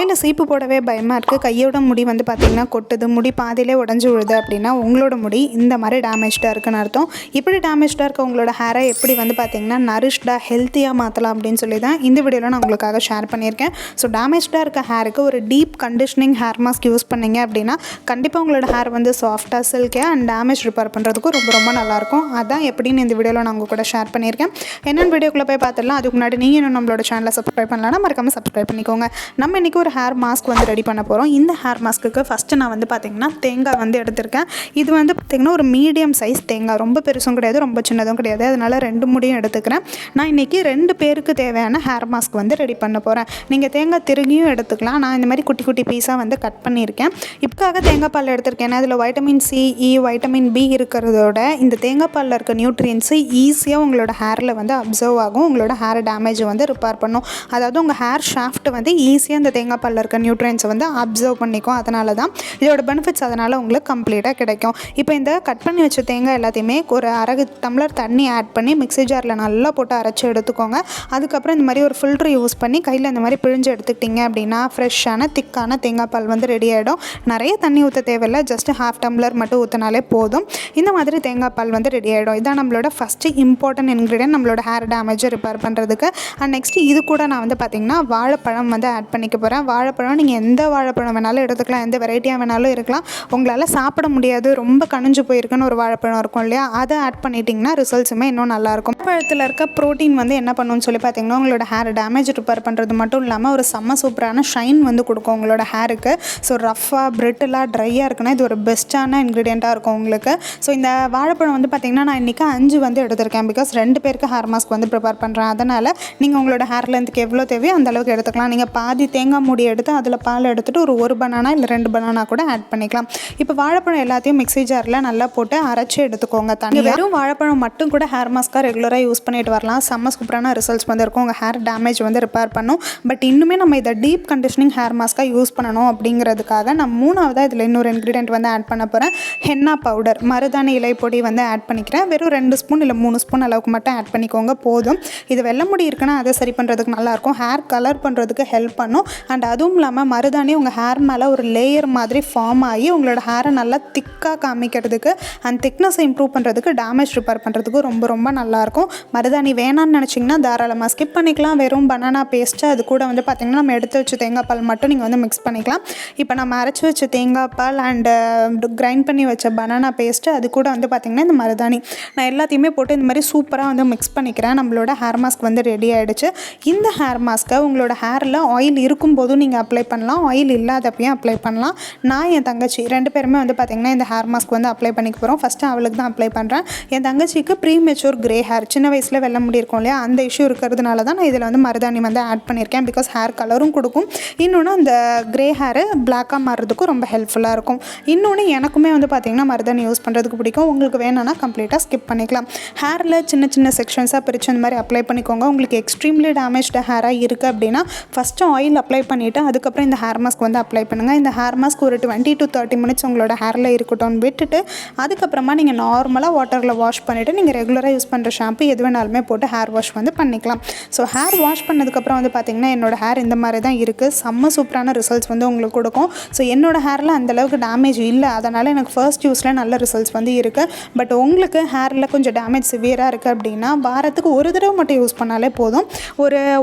தலையில் சீப்பு போடவே பயமாக இருக்குது, கையோட முடி வந்து பார்த்திங்கன்னா கொட்டுது, முடி பாதியிலே உடஞ்சி விழுது அப்படின்னா உங்களோட முடி இந்த மாதிரி டேமேஜ்டாக இருக்குன்னு அர்த்தம். இப்படி டேமேஜ்டாக இருக்க உங்களோட ஹேரை எப்படி வந்து பார்த்திங்கன்னா நரிஷ்டாக ஹெல்த்தியாக மாற்றலாம் அப்படின்னு சொல்லி தான் இந்த வீடியோவில் நான் உங்களுக்காக ஷேர் பண்ணியிருக்கேன். ஸோ டேமேஜ்டாக இருக்க ஹேருக்கு ஒரு deep conditioning hair mask use பண்ணிங்க அப்படின்னா கண்டிப்பாக உங்களோட ஹேர் வந்து சாஃப்டாக சில்கியாக அண்ட் டேமேஜ் ரிப்பேர் பண்ணுறதுக்கும் ரொம்ப ரொம்ப நல்லாயிருக்கும். அதான் எப்படின்னு இந்த வீடியோவில் நான் உங்கள் கூட ஷேர் பண்ணியிருக்கேன். என்னென்னு வீடியோக்குள்ளே போய் பார்த்துடலாம். அதுக்கு முன்னாடி நீங்கள் இன்னும் நம்மளோட சேனலை சப்ஸ்கிரைப் பண்ணலாம்னா மறக்காமல் சப்ஸ்கிரைப் பண்ணிக்கோங்க. நம்ம இன்றைக்கி ஒரு ஹேர் மாஸ்க் வந்து ரெடி பண்ண போகிறோம். இந்த ஹேர் மாஸ்க்கு ஃபஸ்ட்டு நான் வந்து பார்த்திங்கன்னா தேங்காய் வந்து எடுத்திருக்கேன். இது வந்து பார்த்திங்கன்னா ஒரு மீடியம் சைஸ் தேங்காய், ரொம்ப பெருசும் கிடையாது ரொம்ப சின்னதும் கிடையாது, அதனால் 2 முடியும் எடுத்துக்கிறேன். நான் இன்றைக்கி 2 பேருக்கு தேவையான ஹேர் மாஸ்க் வந்து ரெடி பண்ண போகிறேன். நீங்கள் தேங்காய் திருகியும் எடுத்துக்கலாம். நான் இந்த மாதிரி குட்டி குட்டி பீஸாக வந்து கட் பண்ணியிருக்கேன். இப்போக்காக தேங்காய் பால் எடுத்திருக்கேன். அதில் வைட்டமின் சி, இ, வைட்டமின் பி இருக்கிறதோட இந்த தேங்காய் பாலில் இருக்க நியூட்ரியன்ஸு ஈஸியாக உங்களோட ஹேரில் வந்து அப்சர்வ் ஆகும், உங்களோட ஹேர் டேமேஜை வந்து ரிப்பேர் பண்ணும். அதாவது உங்கள் ஹேர் ஷாஃப்ட் வந்து ஈஸியாக இந்த தேங்காய் பாலில் இருக்க நியூட்ரியன்ஸை வந்து அப்சர்வ் பண்ணிக்கும். அதனால தான் இதோட பெனிஃபிட்ஸ் அதனால் உங்களுக்கு கம்ப்ளீட்டாக கிடைக்கும். இப்போ இந்த கட் பண்ணி வச்ச தேங்காய் எல்லாத்தையுமே ஒரு அரை டம்ளர் தண்ணி ஆட் பண்ணி மிக்ஸி ஜாரில் நல்லா போட்டு அரைச்சி எடுத்துக்கோங்க. அதுக்கப்புறம் இந்த மாதிரி ஒரு ஃபில்ட்ரு யூஸ் பண்ணி கையில் இந்த மாதிரி பிழிஞ்சு எடுத்துக்கிட்டிங்க அப்படின்னா ஃப்ரெஷ்ஷான திக்கான தேங்காய் பால் வந்து ரெடி ஆகிடும். நிறைய தண்ணி ஊற்ற தேவையில்லை, ஜஸ்ட் ½ டம்ளர் மட்டும் ஊற்றினாலே போதும். இந்த மாதிரி தேங்காய் பால் வந்து ரெடி ஆகிடும். இதான் நம்மளோட ஃபஸ்ட்டு இம்பார்ட்டன்ட் இன்க்ரீடியன்ட் நம்மளோட ஹேர் டேமேஜை ரிப்பேர் பண்ணுறதுக்கு. அண்ட் நெக்ஸ்ட்டு இது கூட நான் வந்து பார்த்திங்கன்னா வாழைப்பழம் வந்து ஆட் பண்ணிக்க போகிறேன். வாழைப்பழம் நீங்கள் எந்த வாழைப்பழம் வேணாலும் எடுத்துக்கலாம், எந்த வெரைட்டியாக வேணாலும் இருக்கலாம். உங்களால் சாப்பிட முடியாது, ரொம்ப கனிஞ்சு போயிருக்குன்னு ஒரு வாழைப்பழம் இருக்கும் இல்லையா, அதை ஆட் பண்ணிட்டிங்கன்னா ரிசல்ட்ஸுமே இன்னும் நல்லாயிருக்கும். பழத்தில் இருக்க ப்ரோட்டீன் வந்து என்ன பண்ணுன்னு சொல்லி பார்த்தீங்கன்னா உங்களோட ஹேர் டேமேஜ் ரிப்பேர் பண்ணுறது மட்டும் இல்லாமல் ஒரு சூப்பரான ஷைன் வந்து கொடுக்கும் உங்களோட ஹேருக்கு. ஸோ ரஃப்பாக பிரிட்டிலாக ட்ரையாக இருக்குன்னா இது ஒரு பெஸ்ட்டான இன்க்ரீடியண்ட்டாக இருக்கும் உங்களுக்கு. ஸோ இந்த வாழைப்பழம் வந்து பார்த்திங்கன்னா நான் இன்றைக்கி 5 வந்து எடுத்திருக்கேன். பிகாஸ் 2 பேருக்கு ஹேர் மாஸ்க் வந்து ப்ரிப்பேர் பண்ணுறேன். அதனால் நீங்கள் உங்களோட ஹேர் லென்த்துக்கு எவ்வளோ தேவையோ அந்த அளவுக்கு எடுத்துக்கலாம். நீங்கள் பாதி தேங்காய் மூடி எடுத்து அதில் பால் எடுத்துகிட்டு ஒரு பனானா இல்லை 2 பனானா கூட ஆட் பண்ணிக்கலாம். இப்போ வாழைப்பழம் எல்லாத்தையும் மிக்ஸி ஜாரில் நல்லா போட்டு அரைச்சி எடுத்துக்கோங்க. தண்ணி வெறும் வாழைப்பழம் மட்டும் கூட ஹேர் மாஸ்க்காக ரெகுலராக யூஸ் பண்ணிட்டு வரலாம். சூப்பரான ரிசல்ட்ஸ் வந்து இருக்கும். உங்கள் ஹேர் டேமேஜ் வந்து ரிப்பேர் பண்ணும். பட் இன்னுமே நம்ம இதை டீப் கண்டிஷனிங் ஹேர் மாஸ்க்காக யூஸ் பண்ணணும் அப்படிங்கிறதுக்காக நான் 3ஆவதாக இதில் இன்னொரு இன்க்ரீடியன்ட் வந்து ஆட் பண்ண போகிறேன். ஹென்னா பவுடர், மருதாணி இலை பொடி வந்து ஆட் பண்ணிக்கிறேன். வெறும் 2 ஸ்பூன் இல்லை 3 ஸ்பூன் அளவுக்கு மட்டும் ஆட் பண்ணிக்கோங்க போதும். இது வெள்ளை முடி இருக்குன்னா அதை சரி பண்ணுறதுக்கு நல்லாயிருக்கும், ஹேர் கலர் பண்ணுறதுக்கு ஹெல்ப் பண்ணும். அண்ட் அதுவும் இல்லாமல் மருதாணி உங்கள் ஹேர் மேலே ஒரு லேயர் மாதிரி ஃபார்ம் ஆகி உங்களோட ஹேரை நல்லா திக்காக காமிக்கிறதுக்கு அண்ட் திக்னஸை இம்ப்ரூவ் பண்ணுறதுக்கு, டேமேஜ் ரிப்பேர் பண்ணுறதுக்கு ரொம்ப ரொம்ப நல்லாயிருக்கும். மருதாணி வேணான்னு நினச்சிங்கன்னா தாராளமாக ஸ்கிப் பண்ணிக்கலாம். வெறும் பனானா பேஸ்ட்டு அது கூட வந்து பார்த்திங்கன்னா நம்ம எடுத்து வச்ச தேங்காய் பால் மட்டும் நீங்கள் வந்து மிக்ஸ் பண்ணிக்கலாம். இப்போ நம்ம அரைச்சி வச்ச தேங்காய் பால் அண்டு கிரைண்ட் பண்ணி வச்ச பனானா பேஸ்ட்டு அது கூட வந்து பார்த்திங்கன்னா இந்த மருதாணி நான் எல்லாத்தையுமே போட்டு இந்த மாதிரி சூப்பராக வந்து மிக்ஸ் பண்ணிக்கிறேன். நம்மளோட ஹேர் மாஸ்க் வந்து ரெடி ஆகிடுச்சு. இந்த ஹேர் மாஸ்க்கை உங்களோட ஹேரில் ஆயில் இருக்கும்போதும் நீங்கள் அப்ளை பண்ணலாம், ஆயில் இல்லாதப்பையும் அப்ளை பண்ணலாம். நான் என் தங்கச்சி 2 பேருமே வந்து பார்த்திங்கன்னா இந்த ஹேர் மாஸ்க் வந்து அப்ளை பண்ணிக்க போகிறோம். ஃபஸ்ட்டு அவளுக்கு தான் அப்ளை பண்ணுறேன். என் தங்கச்சிக்கு ப்ரீமெச்சூர் கிரே ஹேர், சின்ன வயசில் வெள்ளை முடி இருக்கும் இல்லையா, அந்த இஷ்யூ இருக்கிறதுனால தான் நான் இதில் வந்து மருதாணி வந்து ஆட் பண்ணியிருக்கேன். பிகாஸ் ஹேர் கலரும் கொடுக்கும், இன்னொன்று அந்த கிரே ஹேரு பிளாக்காக மாறுறதுக்கும் ரொம்ப ஹெல்ப்ஃபுல்லாக இருக்கும். இன்னொன்று எனக்குமே வந்து பார்த்திங்கன்னா மருதாணி யூஸ் பண்ணுறதுக்கு பிடிக்கும். உங்களுக்கு வேணும்னா கம்ப்ளீட்டாக ஸ்கிப் பண்ணிக்கலாம். ஹேரில் சின்ன சின்ன செக்ஷன்ஸாக பிரித்து அந்த மாதிரி அப்ளை பண்ணிக்கோங்க. உங்களுக்கு எக்ஸ்ட்ரீம்லி டேமேஜ்டு ஹேராக இருக்குது அப்படின்னா ஃபஸ்ட்டு ஆயில் அப்ளை பண்ணிவிட்டு அதுக்கப்புறம் இந்த ஹேர் மாஸ்க் வந்து அப்ளை பண்ணுங்கள். இந்த ஹேர் மாஸ்க் ஒரு 20 to 30 மினிட்ஸ் உங்களோட ஹேரில் இருக்கட்டும்னு விட்டுட்டு அதுக்கப்புறமா நீங்கள் நார்மலாக வாட்டரில் வாஷ் பண்ணிவிட்டு நீங்கள் ரெகுலராக யூஸ் பண்ணுற ஷாம்பு எது வேணாலுமே போட்டு ஹேர் வாஷ் வந்து பண்ணிக்கலாம். ஸோ ஹேர் வாஷ் பண்ணதுக்கப்புறம் வந்து பார்த்திங்கன்னா என்னோடய ஹேர் இந்த மாதிரி தான் இருக்குது. சூப்பரான ரிசல்ட்ஸ் வந்து உங்களுக்கு கொடுக்கும். ஸோ என்னோடய ஹேரில் அந்தளவுக்கு டேமேஜ் இல்லை, அதனால் எனக்கு ஃபர்ஸ்ட் யூஸில் நல்ல ரிசல்ட்ஸ் வந்து இருக்குது. பட் உங்களுக்கு ஹேரில் கொஞ்சம் டேமேஜ் சிவியராக இருக்குது அப்படின்னா வாரத்துக்கு ஒரு தடவை மட்டும் யூஸ் பண்ணாலே போதும்.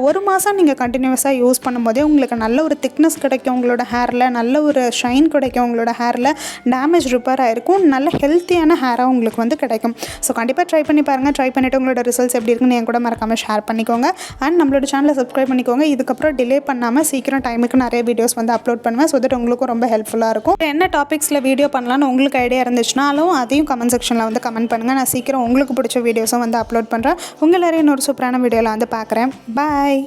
ஒரு மாதம் நீங்கள் கண்டினியூஸாக யூஸ் பண்ணும்போதே உங்களுக்கு நல்ல ஒரு திக்னஸ் கிடைக்கும், உங்களோட ஹேரில் நல்ல ஒரு ஷைன் கிடைக்கும், உங்களோட ஹேரில் டேமேஜ் ரிப்பேர் ஆகிருக்கும், நல்ல ஹெல்த்தியான ஹேராக உங்களுக்கு வந்து கிடைக்கும். ஸோ கண்டிப்பாக ட்ரை பண்ணி பாருங்கள். ட்ரை பண்ணிவிட்டு உங்களோட ரிசல்ட்ஸ் எப்படி இருக்குன்னு என் கூட மறக்காமல் ஷேர் பண்ணிக்கோங்க. அண்ட் நம்மளோட சேனலை சப்ஸ்கிரைப் பண்ணிக்கோங்க. இதுக்கப்புறம் டிலே பண்ணாமல் சீக்கிரம் டைமுக்கு நிறைய வீடியோஸ் வந்து அப்லோட் பண்ணுவேன். ஸோ தட் உங்களுக்கும் ரொம்ப ஹெல்ப்ஃபுல்லாக இருக்கும். என்ன டாபிக்ஸில் வீடியோ பண்ணலான்னு உங்களுக்கு ஐடியா இருந்துச்சுனாலும் அதையும் கமெண்ட் செக்ஷனில் வந்து கமெண்ட் பண்ணுங்கள். நான் சீக்கிரம் உங்களுக்கு பிடிச்ச வீடியோஸும் வந்து அப்லோட் பண்ணுறேன். உங்கள் எல்லாரையும் இன்னொரு சூப்பரான வீடியோவில் வந்து பார்க்குறேன். பாய்.